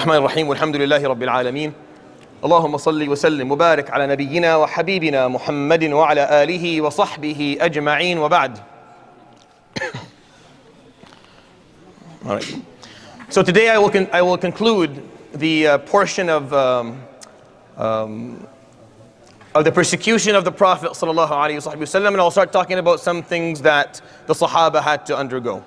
الرحمن الرحيم والحمد لله رب العالمين اللهم صل وسلم وبارك على نبينا وحبيبنا محمد وعلى آله وصحبه أجمعين وبعد. All right. So today I will conclude the portion of the persecution of the Prophet sallallahu alaihi wasallam, and I'll start talking about some things that the Sahaba had to undergo.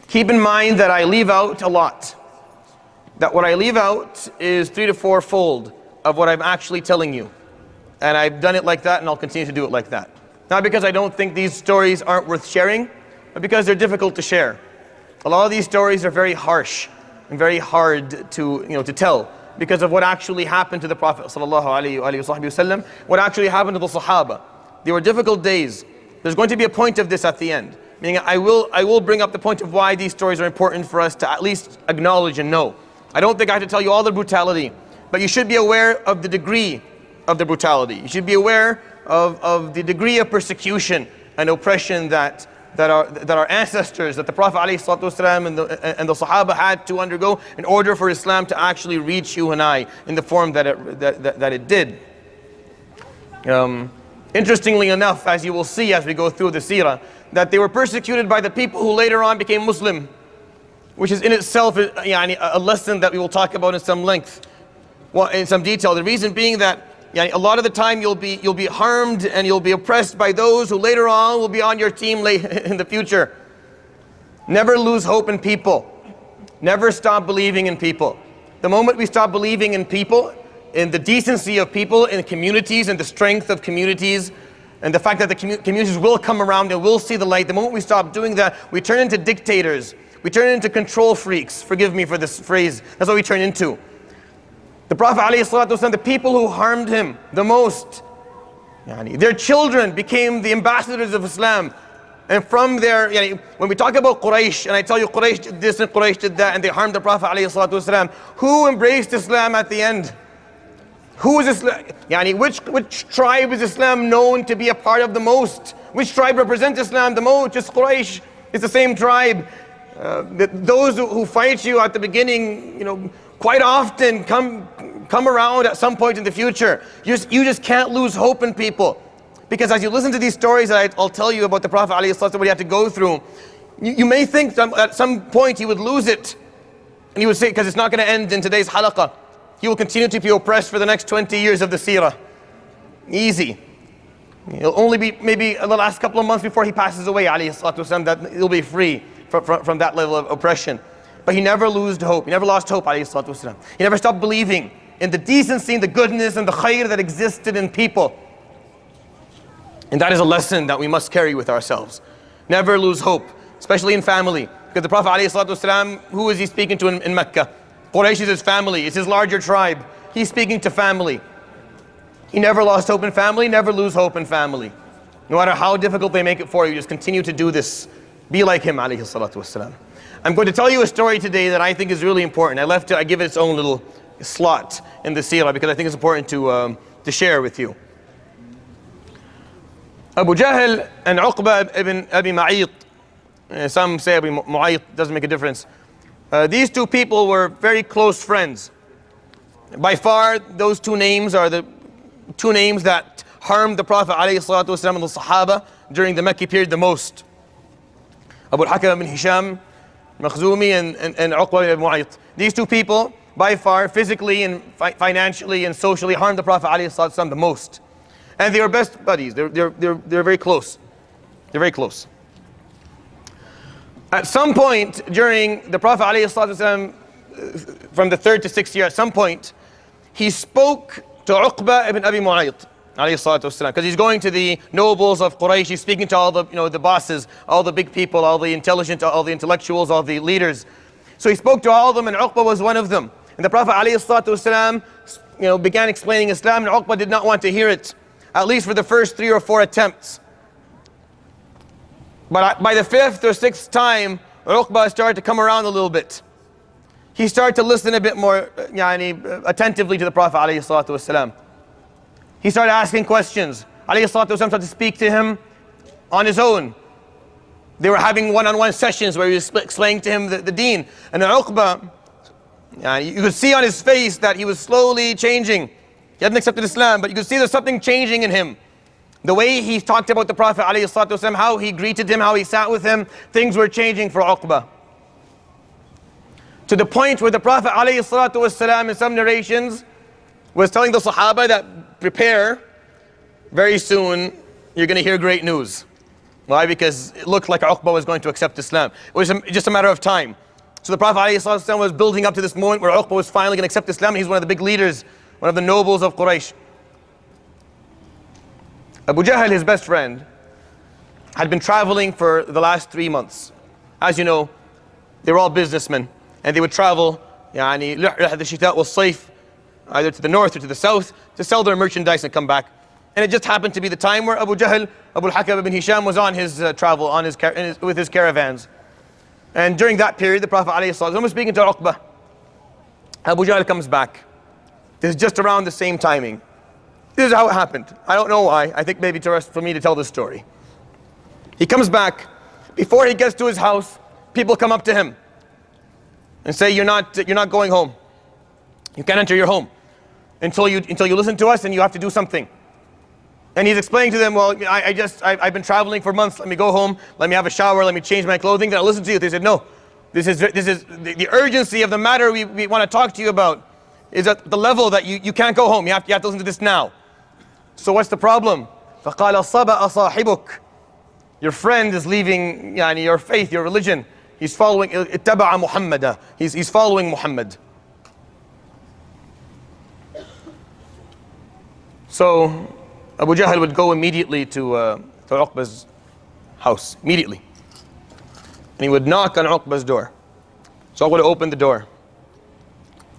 Keep in mind that I leave out a lot. That what I leave out is 3 to 4 fold of what I'm actually telling you. And I've done it like that, and I'll continue to do it like that. Not because I don't think these stories aren't worth sharing, but because they're difficult to share. A lot of these stories are very harsh and very hard to tell because of what actually happened to the Prophet sallallahu alaihi wasallam, what actually happened to the Sahaba. They were difficult days. There's going to be a point of this at the end. Meaning I will bring up the point of why these stories are important for us to at least acknowledge and know. I don't think I have to tell you all the brutality, but you should be aware of the degree of the brutality. You should be aware of the degree of persecution and oppression that our ancestors, that the Prophet ﷺ and the Sahaba had to undergo in order for Islam to actually reach you and I in the form that it did. Interestingly enough, as you will see as we go through the Seerah, that they were persecuted by the people who later on became Muslim, which is in itself a lesson that we will talk about in some length, in some detail. The reason being that a lot of the time you'll be harmed and you'll be oppressed by those who later on will be on your team in the future. Never lose hope in people. Never stop believing in people. The moment we stop believing in people, in the decency of people, in communities, and the strength of communities, and the fact that the communities will come around and will see the light, the moment we stop doing that, we turn into dictators. We turn into control freaks. Forgive me for this phrase. That's what we turn into. The Prophet ﷺ, the people who harmed him the most, their children became the ambassadors of Islam. And from there, when we talk about Quraysh, and I tell you Quraysh did this and Quraysh did that, and they harmed the Prophet ﷺ, who embraced Islam at the end? Who is Islam? Which tribe is Islam known to be a part of the most? Which tribe represents Islam the most? Just Quraysh. It's the same tribe. Those who fight you at the beginning, quite often come around at some point in the future. You just can't lose hope in people. Because as you listen to these stories that I'll tell you about the Prophet ﷺ, what he had to go through, you may think that at some point he would lose it. And he would say, because it's not going to end in today's halaqah. He will continue to be oppressed for the next 20 years of the Seerah. Easy. It'll only be maybe the last couple of months before he passes away, ﷺ, that he'll be free from that level of oppression. But he never lost hope. He never lost hope, ﷺ. He never stopped believing in the decency, and the goodness, and the khair that existed in people. And that is a lesson that we must carry with ourselves. Never lose hope, especially in family. Because the Prophet ﷺ, who is he speaking to in Mecca? Quraysh is his family, it's his larger tribe. He's speaking to family. He never lost hope in family, never lose hope in family. No matter how difficult they make it for you, just continue to do this. Be like him, alayhi salatu wasalam. I'm going to tell you a story today that I think is really important. I give it its own little slot in the Seerah because I think it's important to share with you. Abu Jahl and Uqba ibn Abi Mu'ayt, some say Abi Mu'ayt, doesn't make a difference. These two people were very close friends. By far, those two names are the two names that harmed the Prophet ﷺ and the Sahaba during the Mecca period the most. Abu al-Hakam ibn Hisham, Makhzumi, and Uqba ibn Mu'ayt. These two people, by far, physically and financially and socially harmed the Prophet ﷺ the most. And they were best buddies. They're very close. They're very close. At some point during the Prophet ﷺ, from the 3rd to 6th year, at some point, he spoke to Uqba ibn Abi Mu'ayt, because he's going to the nobles of Quraysh. He's speaking to all the bosses, all the big people, all the intelligent, all the intellectuals, all the leaders. So he spoke to all of them, and Uqba was one of them. And the Prophet ﷺ, began explaining Islam, and Uqba did not want to hear it, at least for the first 3 or 4 attempts. But by the 5th or 6th time, Uqba started to come around a little bit. He started to listen a bit more attentively to the Prophet ﷺ. He started asking questions. ﷺ started to speak to him on his own. They were having one-on-one sessions where he was explaining to him the deen. And then Uqba, you could see on his face that he was slowly changing. He hadn't accepted Islam, but you could see there's something changing in him. The way he talked about the Prophet ﷺ, how he greeted him, how he sat with him, things were changing for Uqba. To the point where the Prophet ﷺ, in some narrations, was telling the Sahaba that prepare, very soon you're going to hear great news. Why? Because it looked like Uqba was going to accept Islam. It was just a matter of time. So the Prophet ﷺ was building up to this moment where Uqba was finally going to accept Islam. He's one of the big leaders, one of the nobles of Quraysh. Abu Jahl, his best friend, had been traveling for the last 3 months. As you know, they were all businessmen, and they would travel رحلة الشتاء والصيف, either to the north or to the south, to sell their merchandise and come back. And it just happened to be the time where Abu Jahl, Abu al-Hakam ibn Hisham, was on his travel with his caravans. And during that period, the Prophet ﷺ was speaking to Uqba. Abu Jahl comes back. This is just around the same timing. This is how it happened. I don't know why. I think maybe for me to tell this story. He comes back. Before he gets to his house, people come up to him and say, you're not going home. You can't enter your home until you listen to us, and you have to do something. And he's explaining to them, well, I've been traveling for months. Let me go home. Let me have a shower. Let me change my clothing. Then I'll listen to you. They said, no. This is the urgency of the matter we want to talk to you about is at the level that you can't go home. You have to listen to this now. So what's the problem? فَقَالَ صَبَأَ صَاحِبُكَ. Your friend is leaving your faith, your religion. He's following اتَّبَعَ مُحَمَّدًا. He's following Muhammad. So Abu Jahl would go immediately to Uqba's house, immediately. And he would knock on Uqba's door. So I would open the door.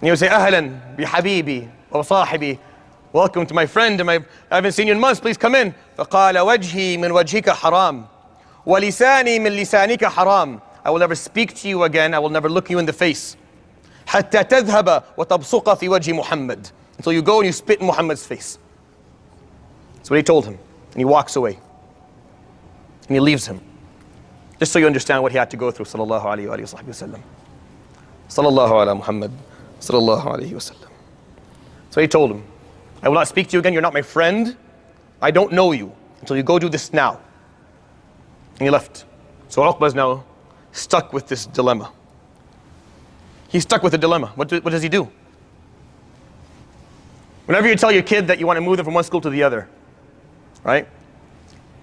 And he would say, أهلا بحبيبي وصاحبي. Welcome to my friend, I haven't seen you in months, please come in. فقال وجهي من وجهك حرام ولساني من لسانك حرام. I will never speak to you again, I will never look you in the face. حتى تذهب وتبصق في وجه محمد. Until you go and you spit in Muhammad's face. That's what he told him. And he walks away. And he leaves him. Just so you understand what he had to go through. Sallallahu alayhi wa sallam. Sallallahu ala Muhammad. Sallallahu alayhi wa sallam. So he told him, I will not speak to you again. You're not my friend. I don't know you until you go do this now. And he left. So Uqba is now stuck with this dilemma. He's stuck with a dilemma. What does he do? Whenever you tell your kid that you want to move them from one school to the other, right?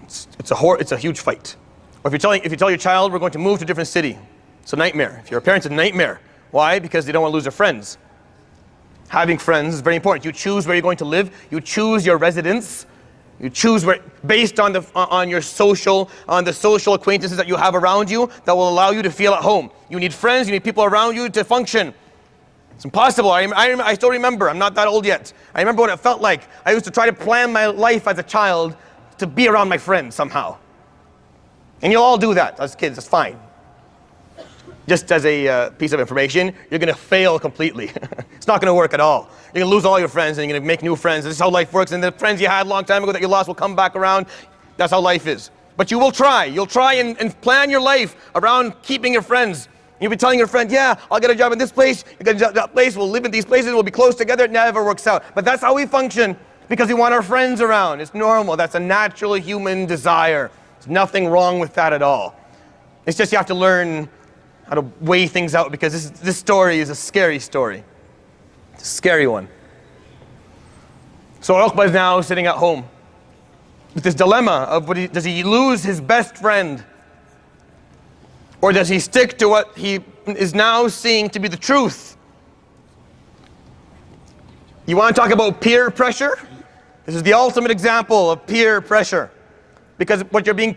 It's a huge fight. Or if you tell your child we're going to move to a different city, it's a nightmare. If you're a parent, it's a nightmare. Why? Because they don't want to lose their friends. Having friends is very important. You choose where you're going to live. You choose your residence. You choose where, based on the social acquaintances that you have around you that will allow you to feel at home. You need friends. You need people around you to function. It's impossible. I still remember. I'm not that old yet. I remember what it felt like. I used to try to plan my life as a child to be around my friends somehow. And you'll all do that as kids. That's fine. Just as a piece of information, you're going to fail completely. It's not going to work at all. You're going to lose all your friends and you're going to make new friends. This is how life works. And the friends you had a long time ago that you lost will come back around. That's how life is. But you will try. You'll try and plan your life around keeping your friends. You'll be telling your friend, yeah, I'll get a job in this place. You get a job in that place. We'll live in these places. We'll be close together. It never works out. But that's how we function because we want our friends around. It's normal. That's a natural human desire. There's nothing wrong with that at all. It's just you have to learn how to weigh things out because this story is a scary story. It's a scary one. So Uqba is now sitting at home with this dilemma of does he lose his best friend or does he stick to what he is now seeing to be the truth? You want to talk about peer pressure? This is the ultimate example of peer pressure because what you're being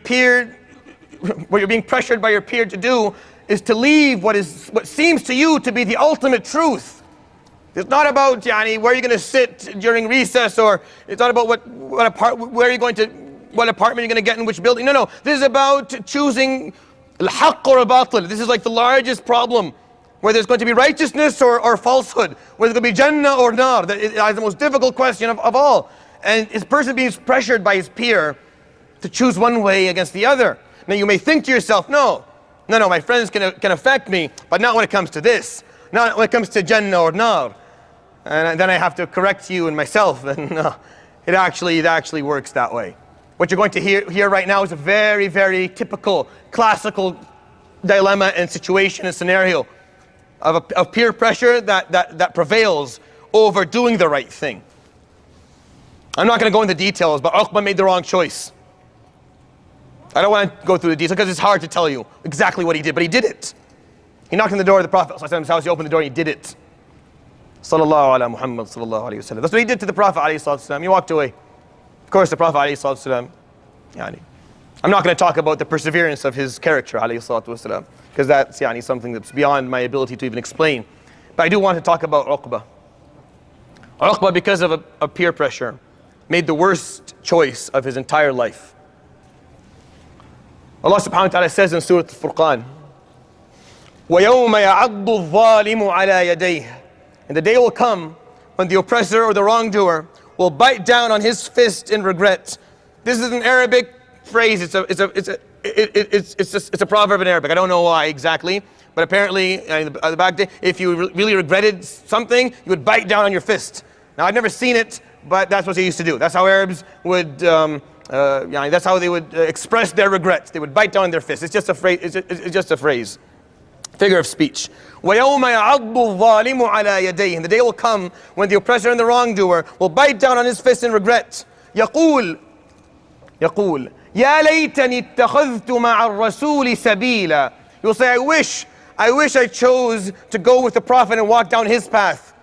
pressured by your peer to do is to leave what seems to you to be the ultimate truth. It's not about where you're going to sit during recess, or it's not about what apartment you're going to get in which building. No. This is about choosing al-haqq or al-batil. This is like the largest problem, where there's going to be righteousness or falsehood, where there's going to be Jannah or Nar. That is the most difficult question of all. And this person being pressured by his peer to choose one way against the other. Now you may think to yourself, no, my friends can affect me, but not when it comes to this. Not when it comes to Jannah or Nar. And then I have to correct you and myself. And no, it actually works that way. What you're going to hear right now is a very, very typical, classical dilemma and situation and scenario of peer pressure that prevails over doing the right thing. I'm not going to go into details, but Uqba made the wrong choice. I don't want to go through the details because it's hard to tell you exactly what he did, but he did it. He knocked on the door of the Prophet's house, he opened the door and he did it. Sallallahu ala Muhammad sallallahu alayhi wa sallam. That's what he did to the Prophet alayhi sallam. He walked away. Of course, the Prophet alayhi sallam, I'm not going to talk about the perseverance of his character alayhi sallam, because that's something that's beyond my ability to even explain. But I do want to talk about Uqba. Uqba, because of a peer pressure, made the worst choice of his entire life. Allah subhanahu wa ta'ala says in Surah Al-Furqan, وَيَوْمَ يَعَضُّ الظَّالِمُ عَلَى يَدَيْهِ. And the day will come when the oppressor or the wrongdoer will bite down on his fist in regret. This is an Arabic phrase. It's a proverb in Arabic. I don't know why exactly, but apparently the back day, if you really regretted something, you would bite down on your fist. Now I've never seen it, but that's what they used to do. That's how Arabs would. That's how they would express their regrets. They would bite down on their fist. It's just a phrase. It's just a phrase. Figure of speech. وَيَوْمَ يَعَضُّ الظَّالِمُ عَلَى يَدَيْهِ. And the day will come when the oppressor and the wrongdoer will bite down on his fist in regret. يقول يا ليتني اتخذت مع الرسول سبيلا. He will say, I wish I chose to go with the Prophet and walk down his path.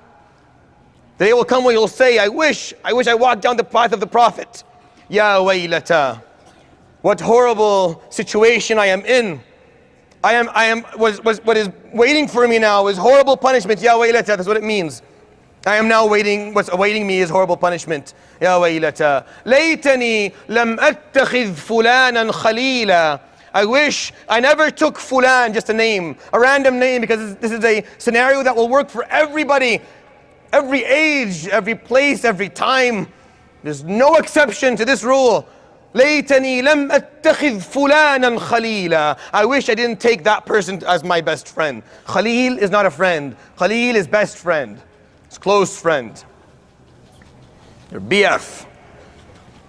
The day will come when you'll say, I wish I walked down the path of the Prophet. Ya waylata. What horrible situation I am in. What is waiting for me now is horrible punishment. Ya waylata, that's what it means. I am now waiting, what's awaiting me is horrible punishment. Ya waylata. Laytani lam attakhidh fulanan khalila. I wish I never took fulan, just a name, a random name, because this is a scenario that will work for everybody, every age, every place, every time. There's no exception to this rule. ليتني لم أتخذ فلانا خليلا. I wish I didn't take that person as my best friend. Khalil is not a friend. Khalil is best friend. It's close friend. Your BF.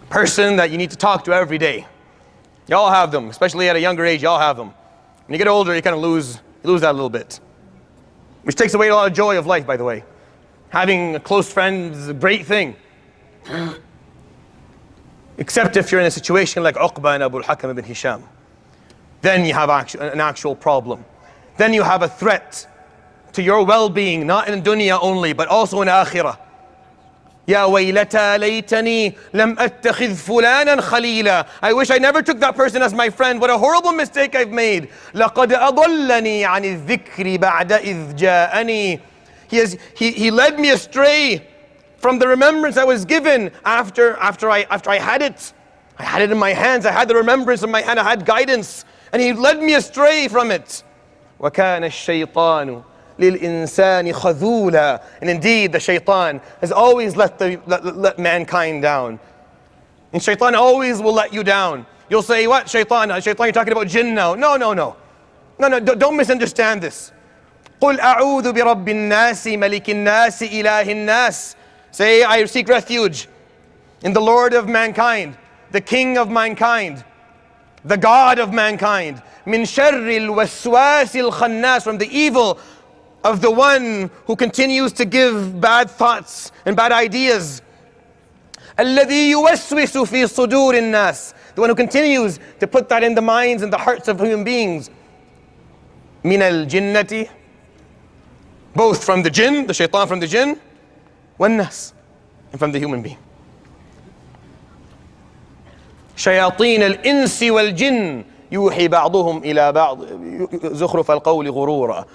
Person that you need to talk to every day. You all have them, especially at a younger age, you all have them. When you get older, you kind of lose that a little bit. Which takes away a lot of joy of life, by the way. Having a close friend is a great thing. Except if you're in a situation like Uqba and Abu al-Hakam ibn Hisham. Then you have an actual problem. Then you have a threat to your well-being, not in dunya only, but also in akhirah. Ya waylata laytani lam attakhidh fulanan khalila. I wish I never took that person as my friend. What a horrible mistake I've made. Laqad adallani ani dhikri ba'da idh ja'ani. He led me astray from the remembrance I was given after I had it. I had it in my hands. I had the remembrance in my hand. I had guidance. And he led me astray from it. وَكَانَ الشَّيْطَانُ لِلْإِنسَانِ خَذُولًا. And indeed, the shaitan has always let mankind down. And shaitan always will let you down. You'll say, what, shaitan? Shaitan, you're talking about jinn now. No, don't misunderstand this. قُلْ أَعُوذُ بِرَبِّ النَّاسِ مَلِكِ النَّاسِ إِلَهِ النَّاسِ. Say, I seek refuge in the Lord of mankind, the King of mankind, the God of mankind. Min sharril waswasil khannas, from the evil of the one who continues to give bad thoughts and bad ideas. Alladhi yuwaswisu fi sudurin nas, the one who continues to put that in the minds and the hearts of human beings. Min al jinnati, both from the jinn, the shaitan from the jinn, والناس, and from the human being. شياطين الإنس والجن يوحي بعضهم إلى بعض زخرف القول غرورا.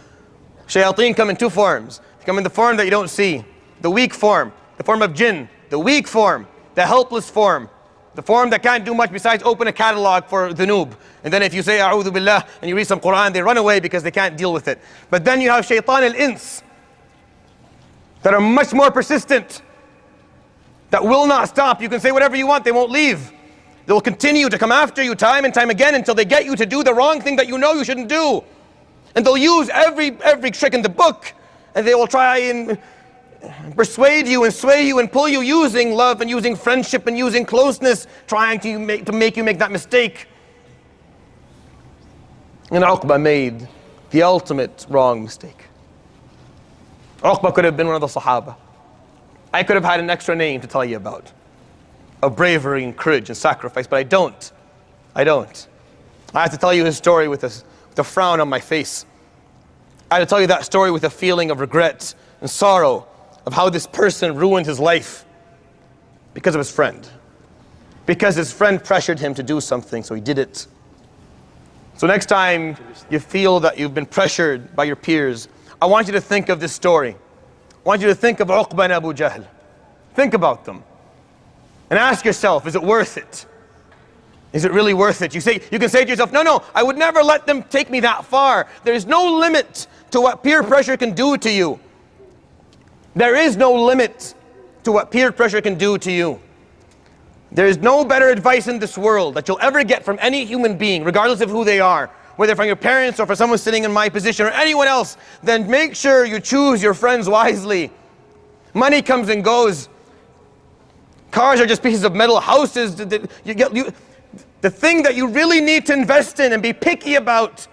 Shayateen come in two forms. They come in the form that you don't see, the weak form, the form of jinn, the weak form, the helpless form, the form that can't do much besides open a catalog for dhunub. And then if you say A'udhu Billah and you read some Quran, they run away because they can't deal with it. But then you have Shaytan al-Ins that are much more persistent, that will not stop. You can say whatever you want, they won't leave. They will continue to come after you time and time again until they get you to do the wrong thing that you know you shouldn't do. And they'll use every trick in the book, and they will try and persuade you and sway you and pull you using love and using friendship and using closeness, trying to make you make that mistake. And Uqba made the ultimate wrong mistake. Uqba could have been one of the Sahaba. I could have had an extra name to tell you about, of bravery and courage and sacrifice, but I don't. I have to tell you his story with a frown on my face. I have to tell you that story with a feeling of regret and sorrow of how this person ruined his life because of his friend. Because his friend pressured him to do something, so he did it. So next time you feel that you've been pressured by your peers, I want you to think of this story. I want you to think of Uqba and Abu Jahl. Think about them. And ask yourself, is it worth it? Is it really worth it? You can say to yourself, no, I would never let them take me that far. There is no limit to what peer pressure can do to you. There is no limit to what peer pressure can do to you. There is no better advice in this world that you'll ever get from any human being, regardless of who they are, whether from your parents or from someone sitting in my position or anyone else, then make sure you choose your friends wisely. Money comes and goes. Cars are just pieces of metal. Houses, the thing that you really need to invest in and be picky about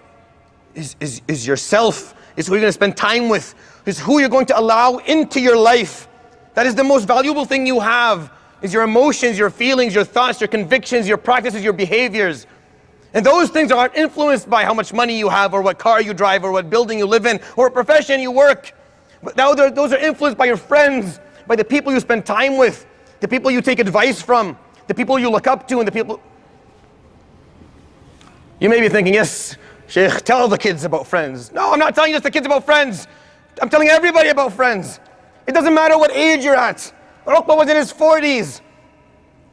is yourself, is who you're going to spend time with, is who you're going to allow into your life. That is the most valuable thing you have, is your emotions, your feelings, your thoughts, your convictions, your practices, your behaviors. And those things aren't influenced by how much money you have or what car you drive or what building you live in or what profession you work. But now those are influenced by your friends, by the people you spend time with, the people you take advice from, the people you look up to, and the people... You may be thinking, yes, Sheikh, tell the kids about friends. No, I'm not telling just the kids about friends. I'm telling everybody about friends. It doesn't matter what age you're at. Uqba was in his 40s.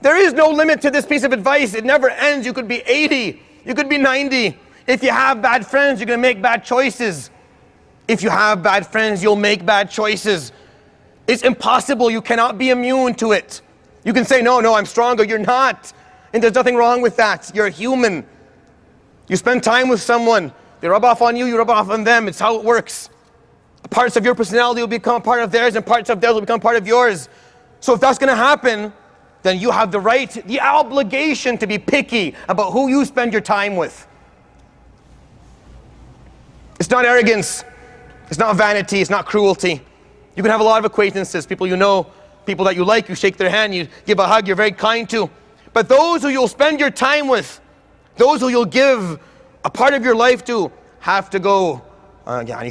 There is no limit to this piece of advice. It never ends. You could be 80. You could be 90. If you have bad friends, you're going to make bad choices. If you have bad friends, you'll make bad choices. It's impossible. You cannot be immune to it. You can say, no, I'm stronger. You're not. And there's nothing wrong with that. You're a human. You spend time with someone. They rub off on you, you rub off on them. It's how it works. Parts of your personality will become part of theirs and parts of theirs will become part of yours. So if that's going to happen, then you have the right, the obligation to be picky about who you spend your time with. It's not arrogance. It's not vanity. It's not cruelty. You can have a lot of acquaintances, people you know, people that you like, you shake their hand, you give a hug, you're very kind to. But those who you'll spend your time with, those who you'll give a part of your life to, have to go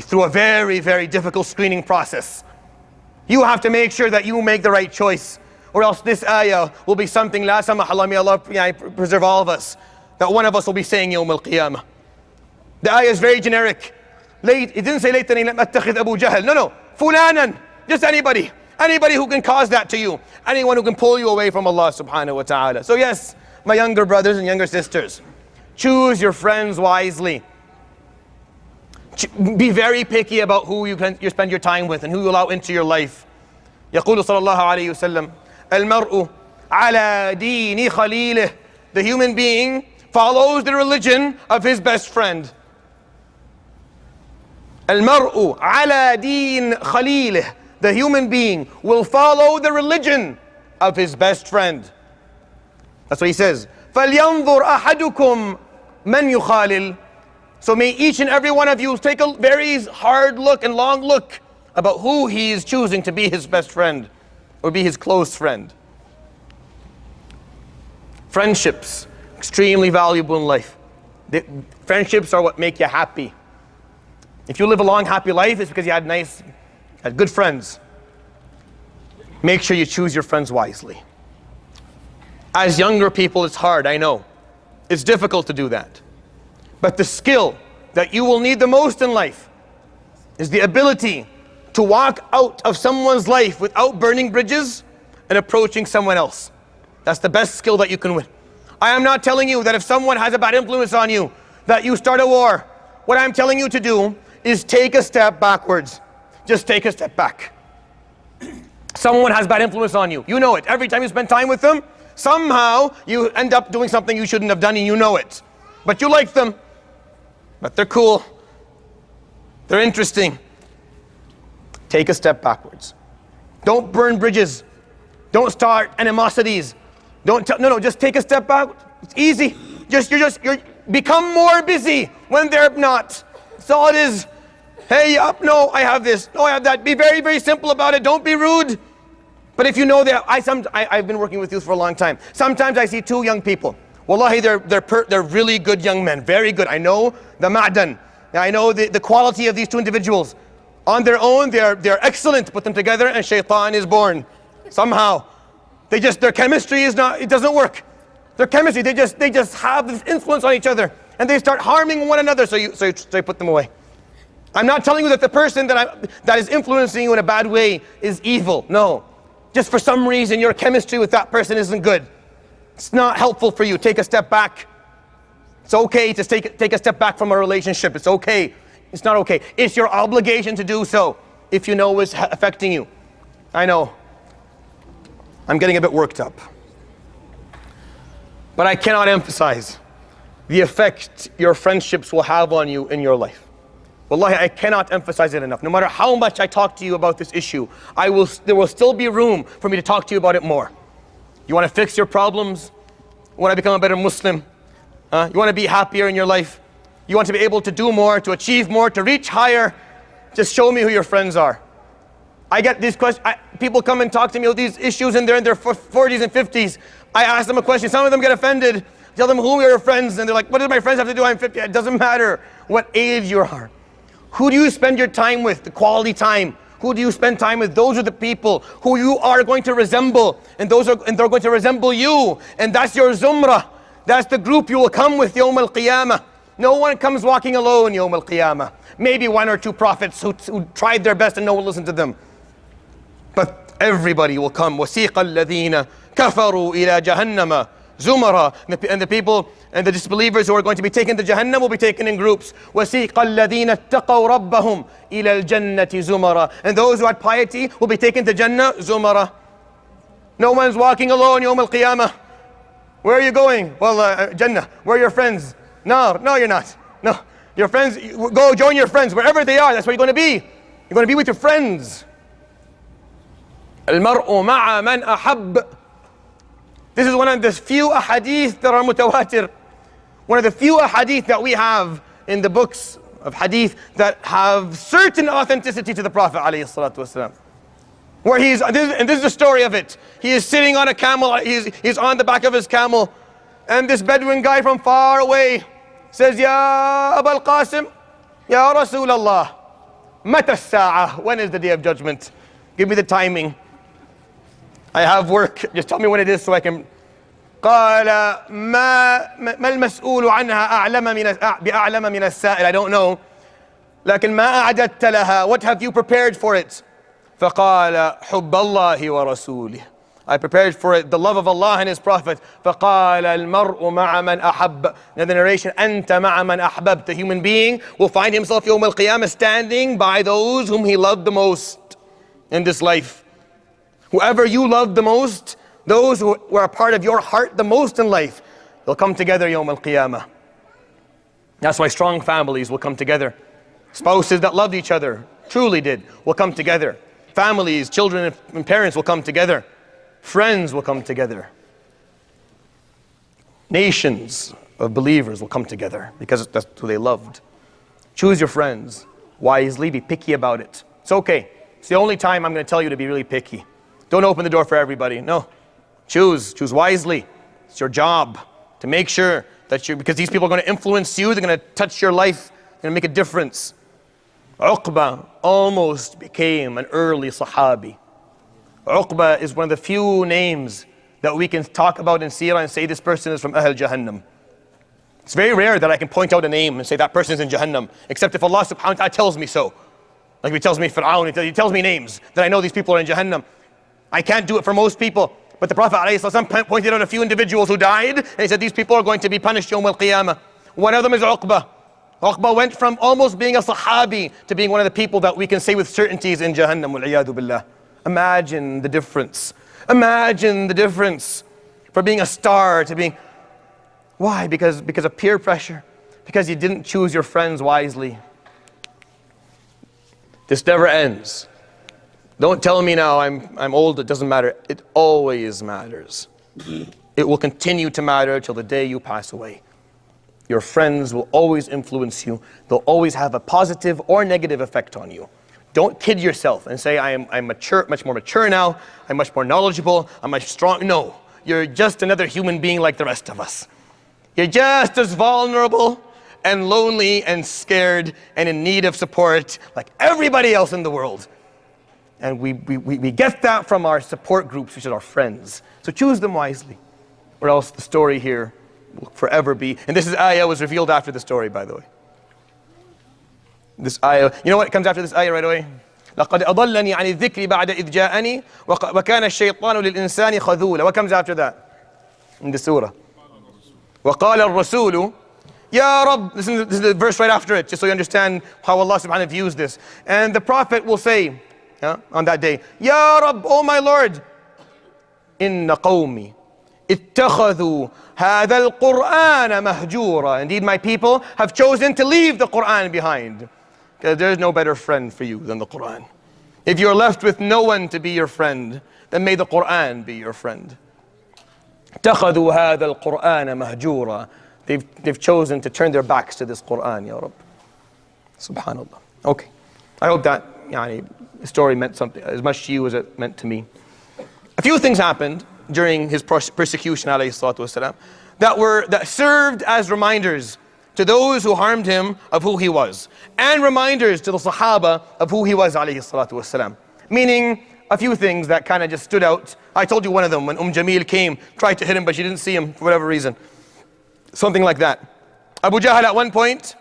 through a very, very difficult screening process. You have to make sure that you make the right choice, or else this ayah will be something, la samah, may Allah preserve all of us, that one of us will be saying Yawm al-Qiyamah. The ayah is very generic. It didn't say laytani lam attakhidh Abu Jahl. No, fulanan, just anybody. Anybody who can cause that to you. Anyone who can pull you away from Allah subhanahu wa ta'ala. So yes, my younger brothers and younger sisters, choose your friends wisely. Be very picky about who you spend your time with and who you allow into your life. يقول صلى الله عليه وسلم المرء على دين خليله. The human being follows the religion of his best friend. المرء على دين خليله. The human being will follow the religion of his best friend. That's what he says. فَلْيَنْظُرْ أَحَدُكُمْ مَنْ يُخَالِلْ. So may each and every one of you take a very hard look and long look about who he is choosing to be his best friend or be his close friend. Friendships, extremely valuable in life. Friendships are what make you happy. If you live a long, happy life, it's because you had good friends. Make sure you choose your friends wisely. As younger people, it's hard, I know. It's difficult to do that. But the skill that you will need the most in life is the ability to walk out of someone's life without burning bridges and approaching someone else. That's the best skill that you can win. I am not telling you that if someone has a bad influence on you, that you start a war. What I'm telling you to do is take a step backwards. Just take a step back. Someone has bad influence on you. You know it. Every time you spend time with them, Somehow you end up doing something you shouldn't have done and you know it. But you like them. But they're cool. They're interesting. Take a step backwards. Don't burn bridges. Don't start animosities. Just take a step back. It's easy. You become more busy when they're not. That's all it is. Hey, no, I have this. No, I have that. Be very, very simple about it. Don't be rude. But if you know that, I've been working with youth for a long time. Sometimes I see two young people. Wallahi, they're really good young men. Very good. I know the ma'dan. I know the quality of these two individuals. On their own, they're excellent. Put them together and shaitan is born. Somehow. Their chemistry is not, it doesn't work. Their chemistry, they just have this influence on each other. And they start harming one another, so you put them away. I'm not telling you that the person that is influencing you in a bad way is evil. No. Just for some reason, your chemistry with that person isn't good. It's not helpful for you. Take a step back. It's okay to take a step back from a relationship. It's okay. It's not okay. It's your obligation to do so if you know it's affecting you. I know. I'm getting a bit worked up. But I cannot emphasize the effect your friendships will have on you in your life. Wallahi, I cannot emphasize it enough. No matter how much I talk to you about this issue, there will still be room for me to talk to you about it more. You want to fix your problems? You want to become a better Muslim? You want to be happier in your life? You want to be able to do more, to achieve more, to reach higher? Just show me who your friends are. I get these questions. People come and talk to me about these issues and they're in their 40s and 50s. I ask them a question. Some of them get offended. Tell them who are your friends. And they're like, what do my friends have to do? I'm 50. It doesn't matter what age you are. Who do you spend your time with? The quality time. Who do you spend time with? Those are the people who you are going to resemble. And they're going to resemble you. And that's your zumrah. That's the group you will come with Yawm al-Qiyamah. No one comes walking alone Yawm al-Qiyamah. Maybe one or two prophets who tried their best and no one listened to them. But everybody will come. وَسِيقَ الَّذِينَ كَفَرُوا إِلَى جَهَنَّمَ زُمَرًا. And the people and the disbelievers who are going to be taken to Jahannam will be taken in groups. وَسِيقَ الَّذِينَ اتَّقَوْا رَبَّهُمْ إِلَى الْجَنَّةِ زُمَرًا. And those who had piety will be taken to Jannah زُمَرًا. No one's walking alone Yawm al-Qiyamah. Where are you going? Well, Jannah. Where are your friends? No, you're not. No, your friends, go join your friends. Wherever they are, that's where you're going to be. You're going to be with your friends. الْمَرْءُ مَعَ مَنْ أَحَبَّ. This is one of the few ahadith that are mutawatir. One of the few ahadith that we have in the books of hadith that have certain authenticity to the Prophet ﷺ. Where and this is the story of it. He is sitting on a camel, he's on the back of his camel, and this Bedouin guy from far away says, Ya Abu al-Qasim, Ya Rasulallah, Mata as-sa'ah, when is the day of judgment? Give me the timing. I have work, just tell me when it is so I can. قال ما المسؤول عنها بأعلم من السائل. I don't know. لكن ما أعددت لها. What have you prepared for it? فقال حب الله ورسوله. I prepared for it the love of Allah and His Prophet. فقال المرء مع من أحب. In the narration, أنت مع من أحببت. The human being will find himself يوم القيامة standing by those whom he loved the most in this life. Whoever you loved the most, those who were a part of your heart the most in life, they'll come together Yawm al-Qiyamah. That's why strong families will come together. Spouses that loved each other, truly did, will come together. Families, children and parents will come together. Friends will come together. Nations of believers will come together because that's who they loved. Choose your friends wisely, be picky about it. It's okay. It's the only time I'm going to tell you to be really picky. Don't open the door for everybody. No. Choose wisely. It's your job to make sure that because these people are going to influence you, they're going to touch your life, they're going to make a difference. Uqba almost became an early Sahabi. Uqba is one of the few names that we can talk about in Seerah and say this person is from Ahl Jahannam. It's very rare that I can point out a name and say that person is in Jahannam, except if Allah subhanahu wa ta'ala tells me so. Like He tells me Fir'aun, He tells me names that I know these people are in Jahannam. I can't do it for most people. But the Prophet ﷺ pointed out a few individuals who died, and he said these people are going to be punished Yawm al-Qiyamah. One of them is Uqba. Uqba went from almost being a Sahabi to being one of the people that we can say with certainties in Jahannam. Wal-'iyadhu billah. Imagine the difference. Imagine the difference from being a star to being... Why? Because of peer pressure. Because you didn't choose your friends wisely. This never ends. Don't tell me now I'm old, it doesn't matter. It always matters. It will continue to matter till the day you pass away. Your friends will always influence you. They'll always have a positive or negative effect on you. Don't kid yourself and say, I'm mature, much more mature now, I'm much more knowledgeable, I'm much strong. No, you're just another human being like the rest of us. You're just as vulnerable and lonely and scared and in need of support like everybody else in the world. And we get that from our support groups, which is our friends. So choose them wisely, or else the story here will forever be. And this ayah was revealed after the story, by the way. This ayah, you know what comes after this ayah right away? لَقَدْ أَضَلَّنِي عَنِ الذِّكْرِ بَعْدَ إِذْ جَاءَنِي وَكَانَ الشَّيْطَانُ لِلْإِنسَانِ خَذُولًا. What comes after that in the surah? وَقَالَ الرَّسُولُ Ya Rabb. This is the verse right after it, just so you understand how Allah subhanahu wa ta'ala views this. And the Prophet will say, on that day, Ya Rabb, oh my Lord, Inna qawmi ittakhadhu hadha al-Qur'ana mahjura. Indeed, my people have chosen to leave the Qur'an behind. Because there's no better friend for you than the Qur'an. If you're left with no one to be your friend, then may the Qur'an be your friend. Ittakhadhu hadha al-Qur'ana mahjura. They've chosen to turn their backs to this Qur'an, Ya Rabb. Subhanallah. Okay. I hope that story meant something as much to you as it meant to me. A few things happened during his persecution, alayhi salatu wasalam, that served as reminders to those who harmed him of who he was, and reminders to the Sahaba of who he was, alayhi salatu wasalam. Meaning, a few things that kind of just stood out. I told you one of them, when Jamil came, tried to hit him, but she didn't see him for whatever reason. Something like that. Abu Jahl at one point,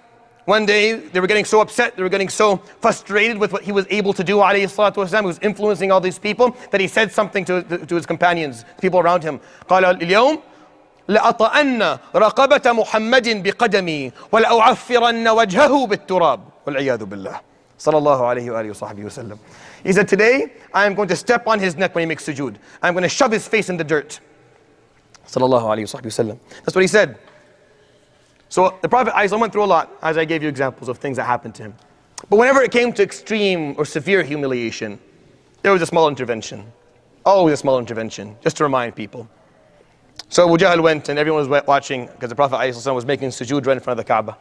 one day, they were getting so upset, they were getting so frustrated with what he was able to do, alayhi salatu wasalam, he was influencing all these people, that he said something to his companions, the people around him. قال اليوم لأطأن رقبة محمد بقدمي ولأعفرن وجهه بالتراب والعياذ بالله صلى الله عليه وآله وصحبه وسلم. He said, today, I am going to step on his neck when he makes sujood. I'm going to shove his face in the dirt. صلى الله عليه وصحبه وسلم. That's what he said. So the Prophet ﷺ went through a lot, as I gave you examples of things that happened to him. But whenever it came to extreme or severe humiliation, there was a small intervention. Always a small intervention, just to remind people. So Abu Jahl went, and everyone was watching, because the Prophet ﷺ was making sujood right in front of the Kaaba.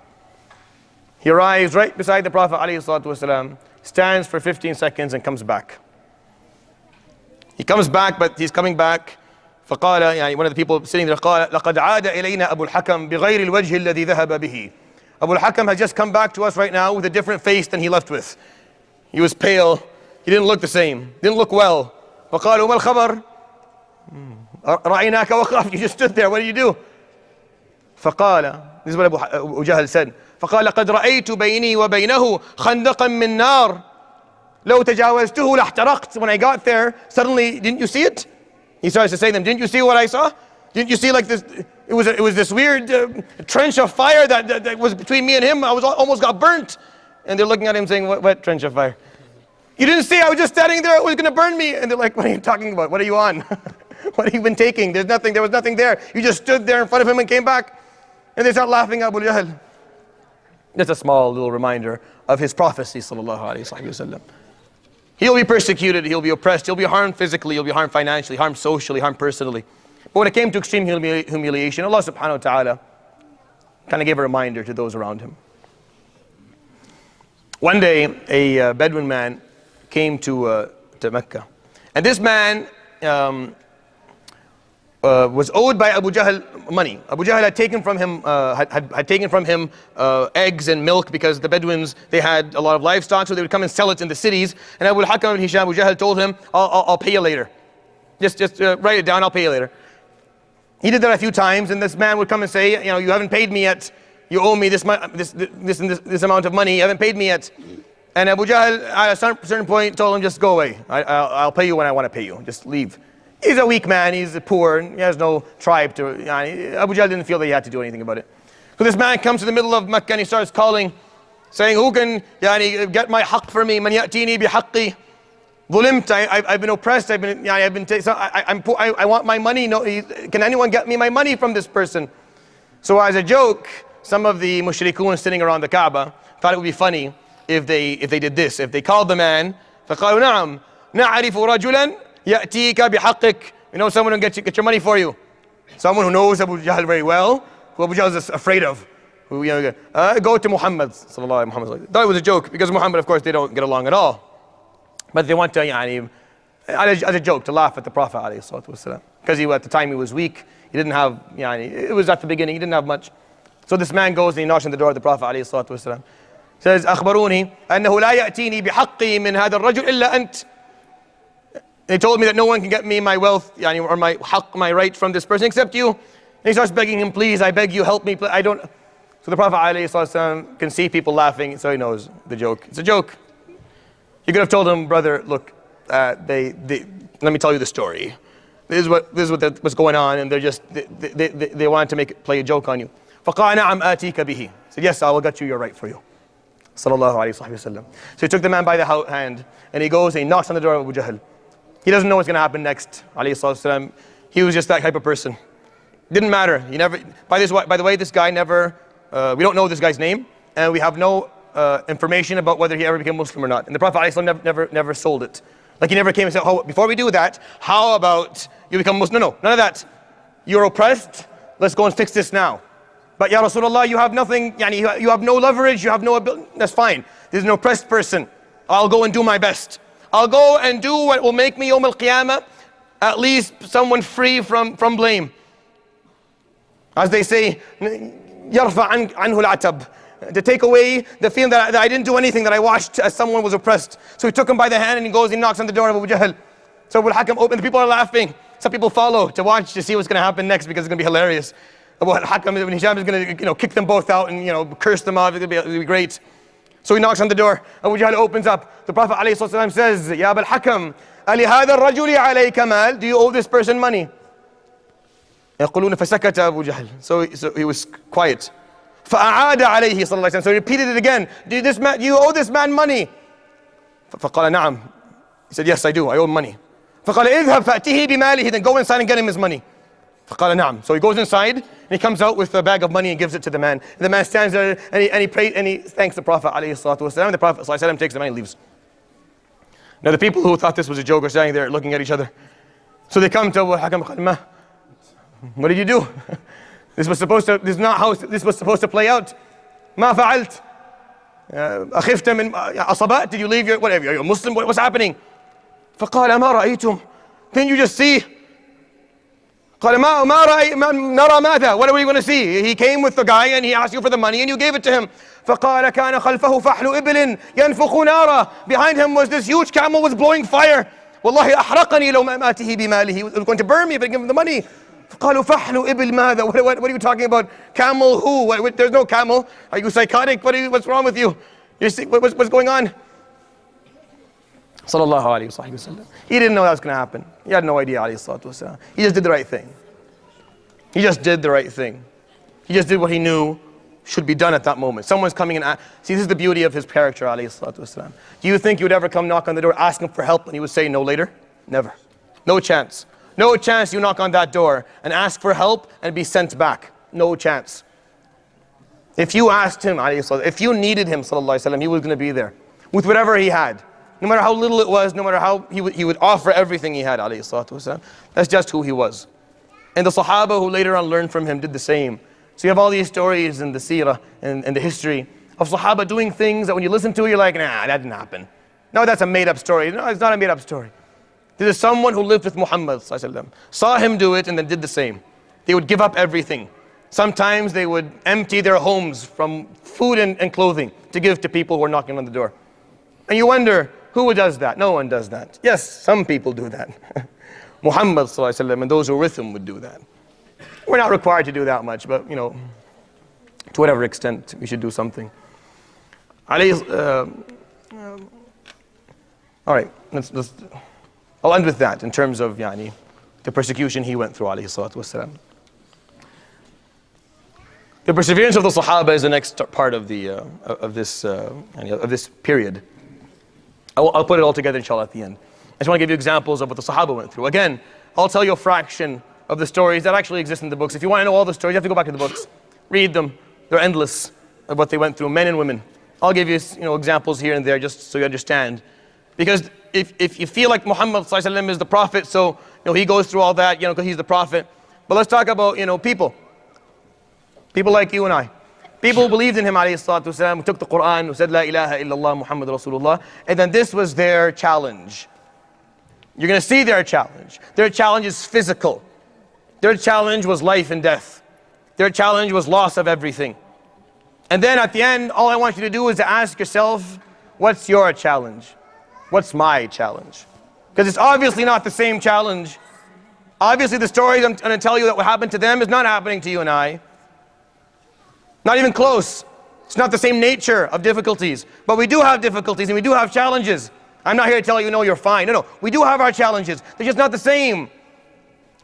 He arrives right beside the Prophet ﷺ, stands for 15 seconds and comes back. He comes back, but he's coming back. فقال, one of the people sitting there, قال لقد عاد إلينا أبو الحكم بغير الوجه الذي ذهب به. Abu al-Hakam has just come back to us right now with a different face than he left with. He was pale. He didn't look the same. Didn't look well. فقالوا ما الخبر؟ رأيناك وقف. You just stood there. What did you do? فقال, this is what Abu Jahl said. فقال لقد رأيت بيني وبينه خندقا من نار لو تجاوزته لاحترقت. When I got there, suddenly, didn't you see it? He starts to say to them, didn't you see what I saw? Didn't you see like this? It was this weird trench of fire that was between me and him. I almost got burnt. And they're looking at him saying, what trench of fire? You didn't see, I was just standing there, it was going to burn me. And they're like, what are you talking about? What are you on? What have you been taking? There was nothing there. You just stood there in front of him and came back. And they start laughing at Abu Jahl. That's a small little reminder of his prophecy, sallallahu alayhi wa sallam. He'll be persecuted, he'll be oppressed, he'll be harmed physically, he'll be harmed financially, harmed socially, harmed personally. But when it came to extreme humiliation, Allah subhanahu wa ta'ala kind of gave a reminder to those around him. One day, a Bedouin man came to Mecca. And this man was owed by Abu Jahl money. Abu Jahl had taken from him, eggs and milk, because the Bedouins, they had a lot of livestock, so they would come and sell it in the cities. And Abu al-Hakam and Hisham, Abu Jahl told him, I'll pay you later. Just write it down, I'll pay you later. He did that a few times, and this man would come and say, you haven't paid me yet. You owe me this amount of money, you haven't paid me yet. And Abu Jahl, at a certain point, told him, just go away. I'll pay you when I want to pay you. Just leave. He's a weak man, he's poor, he has no tribe to... Abu Jahl didn't feel that he had to do anything about it. So this man comes to the middle of Mecca and he starts calling, saying, who can get my haqq for me? Man ya'tini bi haqqi. ظلمت, I've been oppressed, I've been I'm poor, I want my money. No, can anyone get me my money from this person? So as a joke, some of the mushrikun sitting around the Kaaba thought it would be funny if they did this. If they called the man, فقالوا نعم نعرف رجلا يأتيك بحقك. You know someone who get your money for you. Someone who knows Abu Jahl very well, who Abu Jahl is afraid of. Who, go to Muhammad sallallahu alaihi wasallam. Thought it was a joke because Muhammad, of course, they don't get along at all. But they want to, as a joke, to laugh at the Prophet alayhi salatu wasalam. Because at the time he was weak. He didn't have, it was at the beginning, he didn't have much. So this man goes and he knocks on the door of the Prophet alayhi salatu wasalam. Says, أخبروني أنه لا يأتيني بحقي من هذا الرجل إلا أنت. They told me that no one can get me my wealth, or my haqq, my right from this person except you. And he starts begging him, please, I beg you, help me. I don't. So the Prophet alayhi salatu wasalam can see people laughing, so he knows the joke. It's a joke. You could have told him, brother, look, let me tell you the story. This is what's going on, and they wanted to play a joke on you. فَقَالَ نَعَمْ آتِيكَ بِهِ. He said, yes, I will get you your right for you. Sallallahu alayhi wa sallam. So he took the man by the hand, and he goes and he knocks on the door of Abu Jahl. He doesn't know what's going to happen next. Alayhi sallam. He was just that type of person. Didn't matter. He never. By the way, this guy never. We don't know this guy's name, and we have no information about whether he ever became Muslim or not. And the Prophet ﷺ never sold it. Like he never came and said, oh, before we do that, how about you become Muslim? No, none of that. You're oppressed, let's go and fix this now. But Ya Rasulullah, you have nothing, you have no leverage, you have no ability, that's fine. There's an oppressed person. I'll go and do my best. I'll go and do what will make me Yawm al-Qiyamah, at least someone free from blame. As they say, يَرْفَعْ عَنْهُ الْعَتَبْ. To take away the feeling that I didn't do anything, that I watched as someone was oppressed. So he took him by the hand and he goes and knocks on the door of Abu Jahl. So Abu Hakam opened, the people are laughing. Some people follow to watch to see what's going to happen next because it's going to be hilarious. Abu Hakam ibn Hisham is going to kick them both out and curse them out. It'll be great. So he knocks on the door. Abu Jahl opens up. The Prophet ﷺ says, Ya Abu Hakam, أَلِهَذَا الرَّجُلِ عَلَيْكَ مَالٍ. Do you owe this person money? يقولون فسكت أبو جهل. So he was quiet. فأعاد عليه صلى الله عليه وسلم. So he repeated it again. You owe this man money. فقال نعم. He said, yes, I do. I owe him money. فقال اذهب فأتيه بماله. Then go inside and get him his money. فقال نعم. So he goes inside and he comes out with a bag of money and gives it to the man. And the man stands there and he prays and he thanks the Prophet عليه الصلاة والسلام. The Prophet صلى الله عليه وسلم takes the money and leaves. Now the people who thought this was a joke are standing there looking at each other. So they come to Abu Hakam. What did you do? This was not how this was supposed to play out. ما فعلت. أخفت من أصابات. Did you leave your whatever? Are you a Muslim? What's happening? فقال ما رأيتم. Didn't you just see? قال ما نرى ماذا. What are we going to see? He came with the guy and he asked you for the money and you gave it to him. فقال كان خلفه فحل إبل ينفخ نارا. Behind him was this huge camel was blowing fire. والله أحرقني لو ما آتيه بماله. He was going to burn me if I give him the money. قالوا فحل إبل ماذا. What are you talking about? Camel who? There's no camel. Are you psychotic? What's wrong with you? What's going on? Sallallahu alayhi wa sallam. He didn't know that was going to happen. He had no idea alayhi salatu wasalam. He just did the right thing. He just did the right thing. He just did what he knew should be done at that moment. Someone's coming and see, this is the beauty of his character alayhi salatu wasalam. Do you think you would ever come knock on the door, ask him for help, and he would say no later? Never. No chance. No chance you knock on that door and ask for help and be sent back. No chance. If you asked him, if you needed him, he was going to be there with whatever he had. No matter how little it was, no matter how he would offer everything he had. That's just who he was. And the Sahaba who later on learned from him did the same. So you have all these stories in the Seerah and the history of Sahaba doing things that when you listen to it, you're like, nah, that didn't happen. No, that's a made up story. No, it's not a made up story. This is someone who lived with Muhammad, saw him do it and then did the same. They would give up everything. Sometimes they would empty their homes from food and clothing to give to people who are knocking on the door. And you wonder, who does that? No one does that. Yes, some people do that. Muhammad and those who are with him would do that. We're not required to do that much, but to whatever extent we should do something. All right, let's I'll end with that in terms of the persecution he went through alayhi salatu wasalam. The perseverance of the Sahaba is the next part of this period. I'll put it all together inshallah at the end. just want to give you examples of what the Sahaba went through. Again, I'll tell you a fraction of the stories that actually exist in the books. If you want to know all the stories, you have to go back to the books. Read them. They're endless of what they went through, men and women. I'll give you, examples here and there just so you understand. Because if you feel like Muhammad ﷺ is the Prophet, so he goes through all that, because he's the Prophet. But let's talk about, people. People like you and I. People who believed in him, ﷺ, who took the Quran, who said, La ilaha illallah Muhammad Rasulullah. And then this was their challenge. You're going to see their challenge. Their challenge is physical. Their challenge was life and death. Their challenge was loss of everything. And then at the end, all I want you to do is to ask yourself, what's your challenge? What's my challenge? Because it's obviously not the same challenge. Obviously the stories I'm going to tell you that what happened to them is not happening to you and I. Not even close. It's not the same nature of difficulties. But we do have difficulties and we do have challenges. I'm not here to tell you, no, you're fine. No, we do have our challenges. They're just not the same.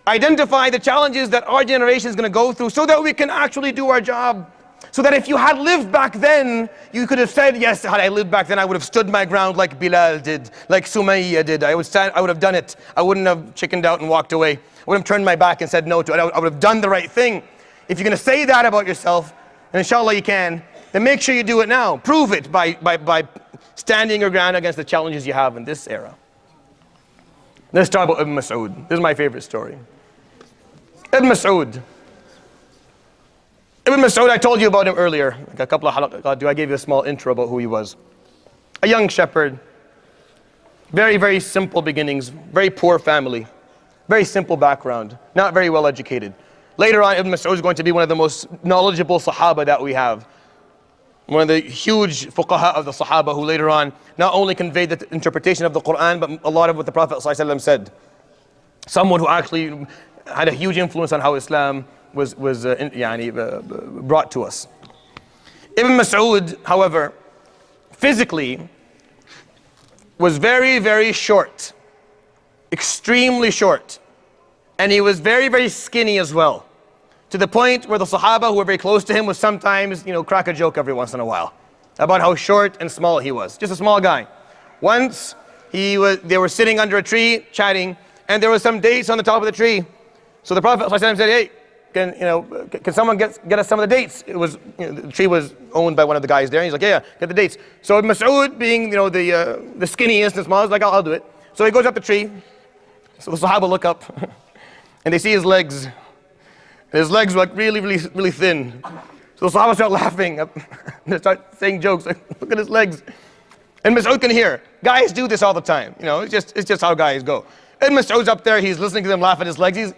Identify the challenges that our generation is going to go through so that we can actually do our job. So that if you had lived back then, you could have said, yes, had I lived back then, I would have stood my ground like Bilal did, like Sumayya did. I would have done it. I wouldn't have chickened out and walked away. I wouldn't have turned my back and said no to it. I would have done the right thing. If you're going to say that about yourself, and inshallah you can, then make sure you do it now. Prove it by standing your ground against the challenges you have in this era. Let's talk about Ibn Mas'ud. This is my favorite story. Ibn Mas'ud. Ibn Mas'ud, I told you about him earlier, like a couple of halaqat. I gave you a small intro about who he was. A young shepherd, very, very simple beginnings, very poor family, very simple background, not very well educated. Later on, Ibn Mas'ud is going to be one of the most knowledgeable Sahaba that we have. One of the huge fuqaha of the Sahaba who later on not only conveyed the interpretation of the Quran, but a lot of what the Prophet ﷺ said. Someone who actually had a huge influence on how Islam was brought to us. Ibn Mas'ud, however, physically was very, very short, extremely short, and he was very, very skinny as well, to the point where the Sahaba who were very close to him would sometimes, crack a joke every once in a while about how short and small he was. Just a small guy. Once they were sitting under a tree chatting, and there was some dates on the top of the tree. So the Prophet ﷺ said, hey, can someone get us some of the dates? It was, the tree was owned by one of the guys there. And he's like, yeah, get the dates. So Mas'ud, being, the skinniest and smallest, like, I'll do it. So he goes up the tree. So the Sahaba look up and they see his legs. And his legs were like really, really, really thin. So the Sahaba start laughing. They start saying jokes, like, look at his legs. And Mas'ud can hear. Guys do this all the time. It's just how guys go. And Mas'ud's up there, he's listening to them laugh at his legs.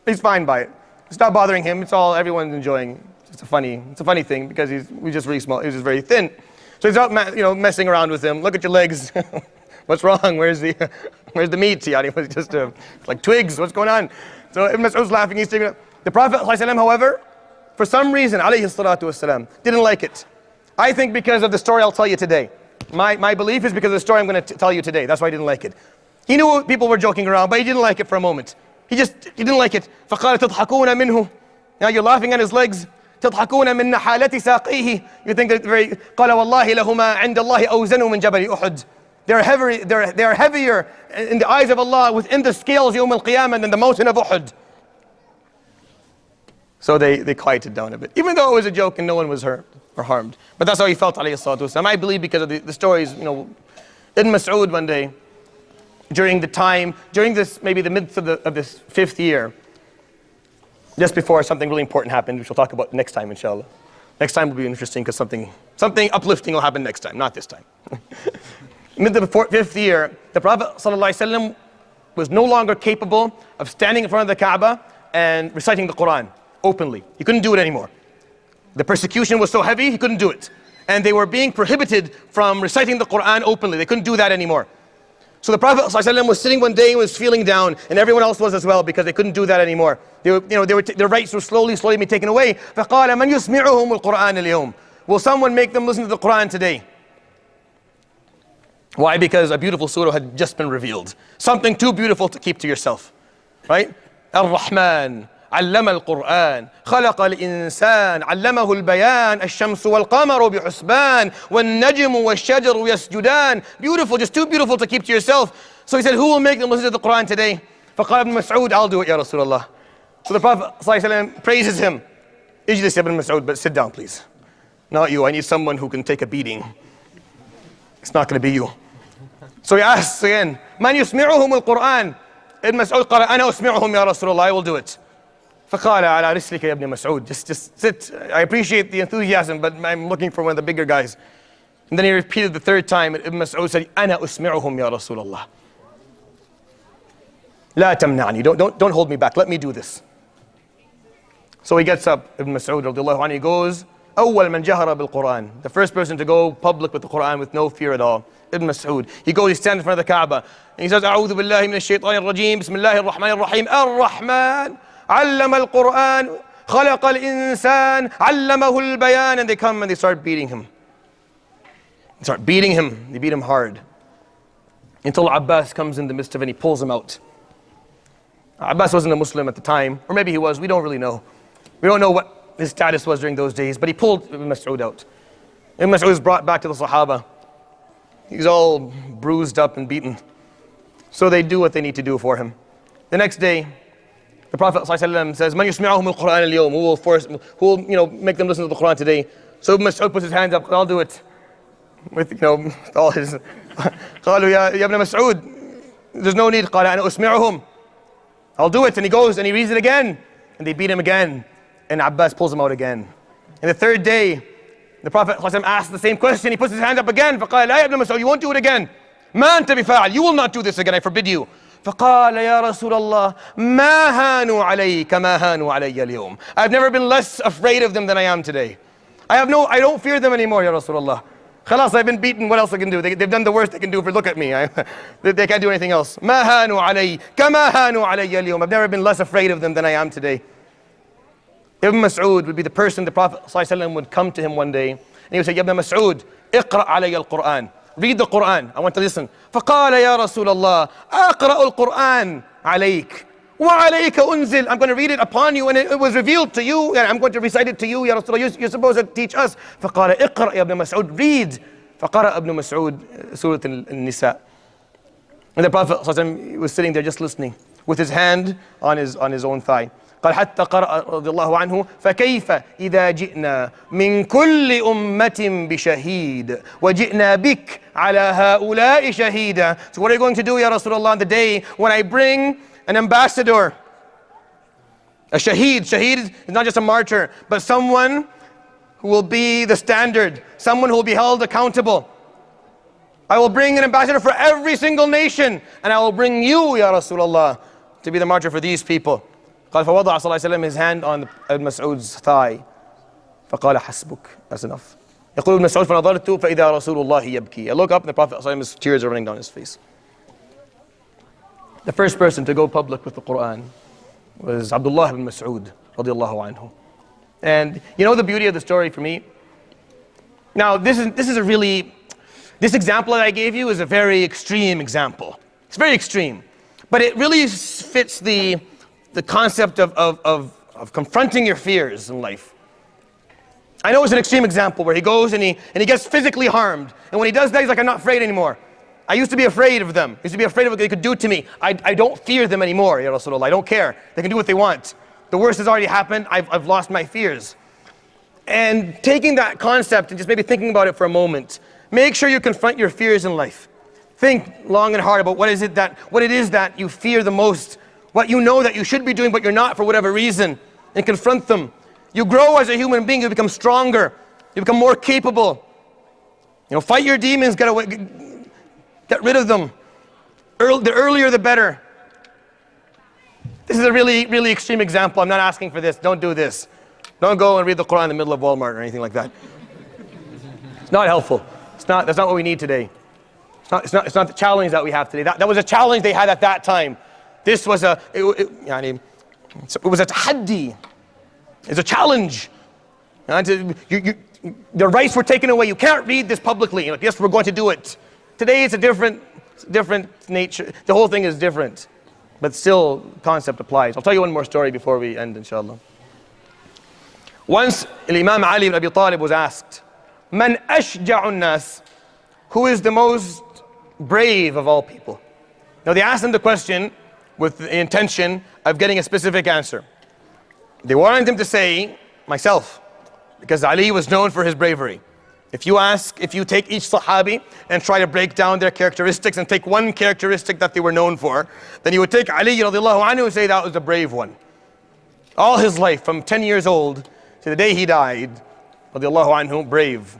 He's fine by it. It's not bothering him. It's all everyone's enjoying. It's a funny thing because he's just really small. He's just very thin. So he's out, messing around with him. Look at your legs. What's wrong? Where's the meat? It was just like twigs. What's going on? So Ibn Mas'ud's laughing. He's taking it. The Prophet ﷺ, however, for some reason, alayhi salatu wasalam, didn't like it. I think because of the story I'll tell you today. My belief is because of the story I'm going to tell you today. That's why I didn't like it. He knew people were joking around, but he didn't like it for a moment. He didn't like it. فَقَالَ تَضْحَكُونَ مِنْهُ. Now you're laughing at his legs. تَضْحَكُونَ مِنْ نَحَالَةِ سَاقِيهِ. You think that very, قَالَ وَاللَّهِ لَهُمَا عِنْدَ اللَّهِ أَوْزَنُ مِنْ جَبَلِ أُحُدٍ. They're heavier in the eyes of Allah within the scales يوم القيامة than the mountain of Uhud. So they quieted down a bit, even though it was a joke and no one was hurt or harmed. But that's how he felt, alayhi salatu wasalam. I believe because of the stories, Ibn Mas'ud one day, during this, maybe the midst of this 5th year, just before something really important happened, which we'll talk about next time, inshallah. Next time will be interesting because something uplifting will happen next time, not this time. Mid the 5th year, the Prophet ﷺ was no longer capable of standing in front of the Kaaba and reciting the Quran openly. He couldn't do it anymore. The persecution was so heavy, he couldn't do it. And they were being prohibited from reciting the Quran openly. They couldn't do that anymore. So the Prophet ﷺ was sitting one day and was feeling down, and everyone else was as well because they couldn't do that anymore. Their rights were slowly being taken away. فَقَالَ مَنْ يُسْمِعُهُمُ الْقُرْآنَ الْيَوْمِ. Will someone make them listen to the Quran today? Why? Because a beautiful surah had just been revealed. Something too beautiful to keep to yourself. Right? Ar-Rahman, علم القرآن خلق الإنسان علمه البيان الشمس والقمر بحسبان والنجم والشجر يسجدان. Beautiful, just too beautiful to keep to yourself. So he said, who will make them listen to the Quran today? فقال ابن مسعود, I'll do it, Ya Rasulullah. So the Prophet ﷺ praises him. Ijlis ibn Mas'ud, but sit down please. Not you, I need someone who can take a beating. It's not going to be you. So he asks again, من يسمعهم القرآن? Ibn Mas'ud قال أنا أسمعهم يا رسول الله, I will do it. فقال على رسلك يا ابن مسعود, just sit. I appreciate the enthusiasm, but I'm looking for one of the bigger guys. And then he repeated the third time, and Ibn Mas'ud said, أنا أسمعهم يا رسول الله. لا تمنعني, don't hold me back, let me do this. So he gets up, Ibn Mas'ud radiallahu anhu, he goes, أول من جهر بالقرآن, the first person to go public with the Quran with no fear at all, Ibn Mas'ud. He goes, he stands in front of the Kaaba, and he says, أعوذ بالله من الشيطان الرجيم, بسم الله الرحمن الرحيم, الرحمن علم القرآن خلق الإنسان علمه البيان. And they come and they start beating him. They beat him hard. Until Abbas comes in the midst of it and he pulls him out. Abbas wasn't a Muslim at the time, or maybe he was, we don't really know. We don't know what his status was during those days, but he pulled Ibn Mas'ud out. Ibn Mas'ud was brought back to the Sahaba. He's all bruised up and beaten. So they do what they need to do for him. The next day, the Prophet ﷺ says, "Man yusmi'uhum al-Qur'an al-yawm?" Who will make them listen to the Quran today? So Ibn Mas'ud puts his hands up, I'll do it. With all his قالوا يا ابن مسعود, there's no need. قال أنا أسمعهم, I'll do it. And he goes and he reads it again, and they beat him again, and Abbas pulls him out again. And the third day, the Prophet ﷺ asks the same question. He puts his hand up again. فقال لا يا ابن مسعود, you won't do it again. ما أنت بفاعل, you will not do this again, I forbid you. فقال يا رسول الله ما هانوا علي كما هانوا علي اليوم. I've never been less afraid of them than I am today. I don't fear them anymore, Ya Rasulullah. Khalas, I've been beaten, what else I can do? They've done the worst they can do for look at me. They can't do anything else. ما هانوا علي كما هانوا علي اليوم. I've never been less afraid of them than I am today. Ibn Mas'ud would be the person the Prophet ﷺ would come to him one day, and he would say, Ya Ibn Mas'ud, اقرأ علي القرآن. Read the Quran, I want to listen. فقال يا رسول الله أقرأ القرآن عليك وعليك أنزل. I'm going to read it upon you and it was revealed to you, and I'm going to recite it to you, Ya Rasulullah. You're supposed to teach us. فقال اقرأ يا ابن مسعود, read. فقرأ ابن مسعود سورة النساء. And the Prophet ﷺ was sitting there just listening with his hand on his own thigh. قال حتى قرأ رضي الله عنه فكيف إذا جئنا من كل أمة بشهيد وجئنا بك على هؤلاء شهيدا. So what are you going to do, Ya Rasulullah, on the day when I bring an ambassador, a shaheed? Shaheed is not just a martyr, but someone who will be the standard, someone who will be held accountable. I will bring an ambassador for every single nation, and I will bring you, Ya Rasulullah, to be the martyr for these people. قال فوضع صلى الله عليه وسلم his hand on Ibn Mas'ud's thigh. فقال حسبك, that's enough. يقول ابن مسعود فنظرت فإذا رسول الله يبكي. I look up and the Prophet صلى الله عليه وسلم's tears are running down his face. The first person to go public with the Quran was Abdullah ibn Mas'ud radiallahu anhu. And you know the beauty of the story for me? Now this example that I gave you is a very extreme example. It's very extreme. But it really fits the concept of confronting your fears in life. I know it's an extreme example where he goes and he gets physically harmed. And when he does that, he's like, I'm not afraid anymore. I used to be afraid of them. I used to be afraid of what they could do to me. I don't fear them anymore, Ya Rasulullah. I don't care. They can do what they want. The worst has already happened. I've lost my fears. And taking that concept and just maybe thinking about it for a moment, make sure you confront your fears in life. Think long and hard about what it is that you fear the most. What you know that you should be doing but you're not for whatever reason, and confront them. You grow as a human being, you become stronger, you become more capable. Fight your demons, get rid of them. The earlier the better. This is a really, really extreme example. I'm not asking for this, don't do this. Don't go and read the Quran in the middle of Walmart or anything like that. It's not helpful. That's not what we need today. It's not the challenge that we have today. That was a challenge they had at that time. This was it was a tahaddi. It's a challenge. The rights were taken away. You can't read this publicly. Yes, we're going to do it. Today it's a different nature. The whole thing is different. But still, concept applies. I'll tell you one more story before we end, inshallah. Once, Imam Ali ibn Abi Talib was asked, Man ashja'un nas? Who is the most brave of all people? Now they asked him the question with the intention of getting a specific answer. They wanted him to say, myself, because Ali was known for his bravery. If you take each Sahabi and try to break down their characteristics and take one characteristic that they were known for, then you would take Ali radiallahu anhu and say that was the brave one. All his life, from 10 years old to the day he died, radiallahu anhu,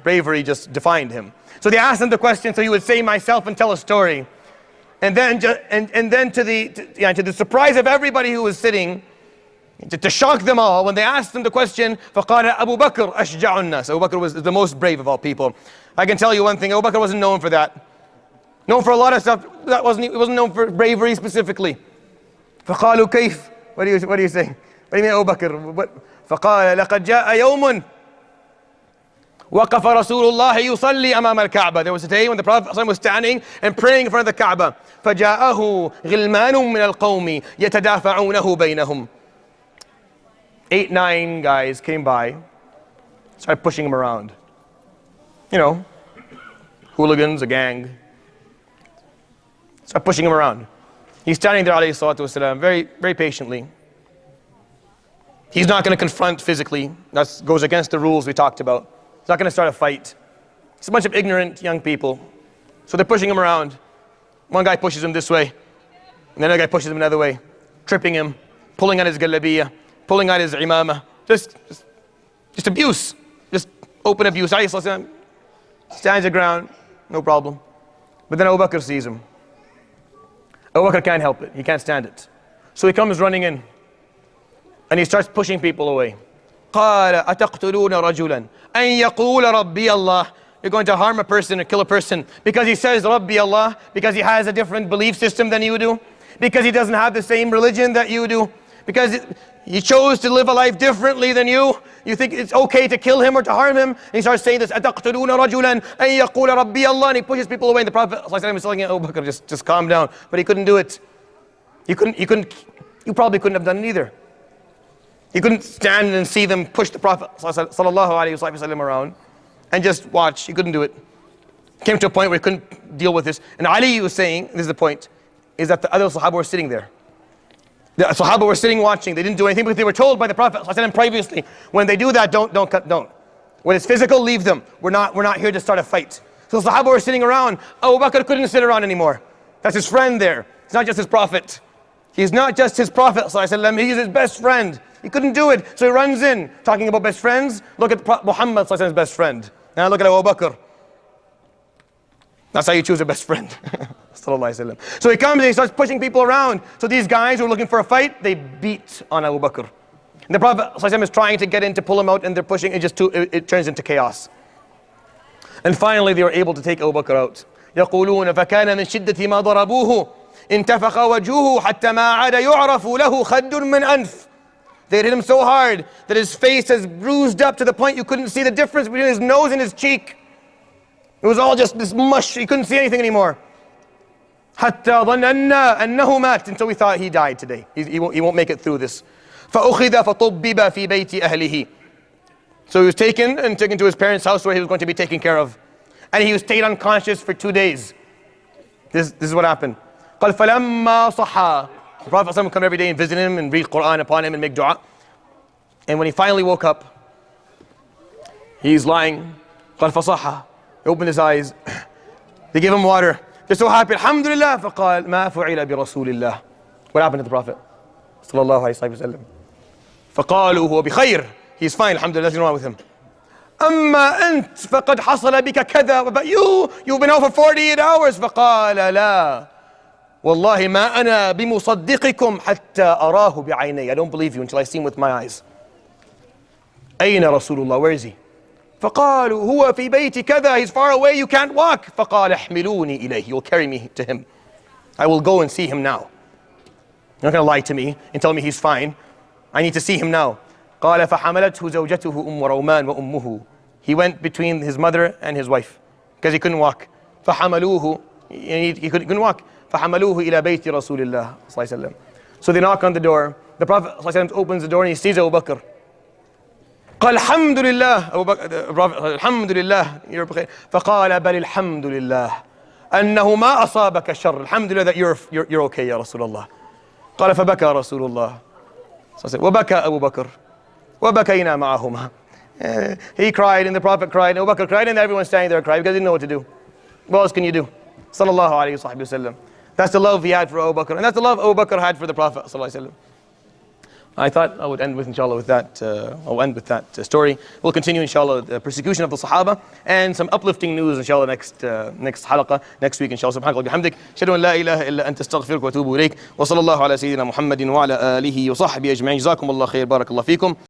bravery just defined him. So they asked him the question, so he would say myself and tell a story. And then to the surprise of everybody who was sitting, to shock them all, when they asked him the question, فَقَالَ أَبُو بَكْرَ أَشْجَعُ النَّاسِ. Abu Bakr was the most brave of all people. I can tell you one thing, Abu Bakr wasn't known for that. Known for a lot of stuff, he wasn't known for bravery specifically. فَقَالُوا كَيْفَ. What are you saying? What do you mean Abu Bakr? فَقَالَ لَقَدْ جَاءَ يَوْمٌ وَقَفَ رَسُولُ اللَّهِ يُصَلِّي أَمَامَ الْكَعْبَةِ. There was a day when the Prophet ﷺ was standing and praying in front of the Kaaba. فَجَاءَهُ غِلْمَانٌ مِّنَ الْقَوْمِ يَتَدَافَعُونَهُ بَيْنَهُم. 8, 9 guys came by, started pushing him around. You know, hooligans, a gang. Started pushing him around. He's standing there, alayhi salatu wasalam, very, very patiently. He's not going to confront physically. That goes against the rules we talked about. He's not going to start a fight. It's a bunch of ignorant young people. So they're pushing him around. One guy pushes him this way, and another guy pushes him another way, tripping him, pulling on his galabiyah, pulling out his imamah. Just abuse. Just open abuse. Alayhi salatu wasalam stands the ground, no problem. But then Abu Bakr sees him. Abu Bakr can't help it. He can't stand it. So he comes running in. And he starts pushing people away. قَالَ أَتَقْتُلُونَ رَجُلًا أَن يَقُولَ رَبِّيَ اللَّهِ. You're going to harm a person or kill a person because he says Rabbi Allah, because he has a different belief system than you do, because he doesn't have the same religion that you do, because he chose to live a life differently than you. You think it's okay to kill him or to harm him? And he starts saying this, أَتَقْتُلُونَ رَجُلًا أَن يَقُولَ رَبِّيَ اللَّهِ. And he pushes people away. And the Prophet ﷺ is telling him, Abu Bakr, just calm down. But he couldn't do it. You probably couldn't have done it either. You couldn't stand and see them push the Prophet ﷺ around and just watch. You couldn't do it. Came to a point where he couldn't deal with this. And Ali was saying, this is the point, is that the other Sahaba were sitting there. The Sahaba were sitting watching. They didn't do anything because they were told by the Prophet ﷺ previously, when they do that, don't. When it's physical, leave them. We're not here to start a fight. So the Sahaba were sitting around. Abu Bakr couldn't sit around anymore. That's his friend there. It's not just his Prophet. He's not just his Prophet ﷺ, he's his best friend. He couldn't do it, so he runs in. Talking about best friends, look at Muhammad ﷺ's best friend. Now look at Abu Bakr. That's how you choose a best friend. So he comes and he starts pushing people around. So these guys who are looking for a fight, they beat on Abu Bakr. And the Prophet ﷺ is trying to get in to pull him out, and they're pushing, it turns into chaos. And finally they were able to take Abu Bakr out. يقولون فكان من شدة ما ضربوه انتفخ وجهه حتى ما عاد يعرف له خد من أنف. They hit him so hard that his face has bruised up to the point you couldn't see the difference between his nose and his cheek. It was all just this mush, you couldn't see anything anymore. حتى ظننا أنه مات, until we thought he died today. He won't make it through this. فأخذ فطبب في بيت أهله. So he was taken to his parents' house where he was going to be taken care of. And he stayed unconscious for 2 days. This is what happened. قال فلما صحى. The Prophet ﷺ would come every day and visit him and read Quran upon him and make dua. And when he finally woke up, he's lying. قال فصحى. He opened his eyes. They gave him water. They're so happy. Alhamdulillah. فقال ما فعل برسول الله. What happened to the Prophet? صلى الله عليه وسلم. فقالوا هو بخير. He's fine. Alhamdulillah. Nothing wrong with him. أما أنت فقد حصل بك كذا. But you've been out for 48 hours. فقال لا. والله ما أنا بمصدقكم حتى أراه بعيني. I don't believe you until I see him with my eyes. أين رسول الله? Where is he? فقالوا هو في بيت كذا. He's far away, you can't walk. فقال احملوني إليه. You'll carry me to him. I will go and see him now. You're not going to lie to me and tell me he's fine. I need to see him now. قال فحملته زوجته أم رومان وأمه. He went between his mother and his wife because he couldn't walk. فحملوه. He couldn't walk. فحملوه إلى بيت رسول الله صلى الله عليه وسلم. So they knock on the door. The Prophet ﷺ opens the door and he sees Abu Bakr. قال الحمد لله أبو بكر الحمد لله فقال بل الحمد لله أنه ما أصابك شر الحمد لله that you're okay يا رسول الله قال فبكى رسول الله وبكى أبو بكر وبكينا معهما. He cried and the Prophet cried and Abu Bakr cried and everyone standing there cried because they didn't know what to do. What else can you do? Sallallahu alayhi wa sallam. That's the love he had for Abu Bakr, and that's the love Abu Bakr had for the Prophet sallallahu alayhi wa sallam. I thought I would end with, inshallah, with that. I'll end with that story. We'll continue, inshallah, the persecution of the Sahaba and some uplifting news, inshallah, next halaqah, next week, inshallah. Subhanallah, bihamdik. Shadu an la ilaha illa anta astaghfiruka wa atubu ilayk. Wa sallallahu ala sayyidina Muhammadin wa ala alihi wa sahbihi ajma'in. Jazakumullah khair. Barakallahu feekum.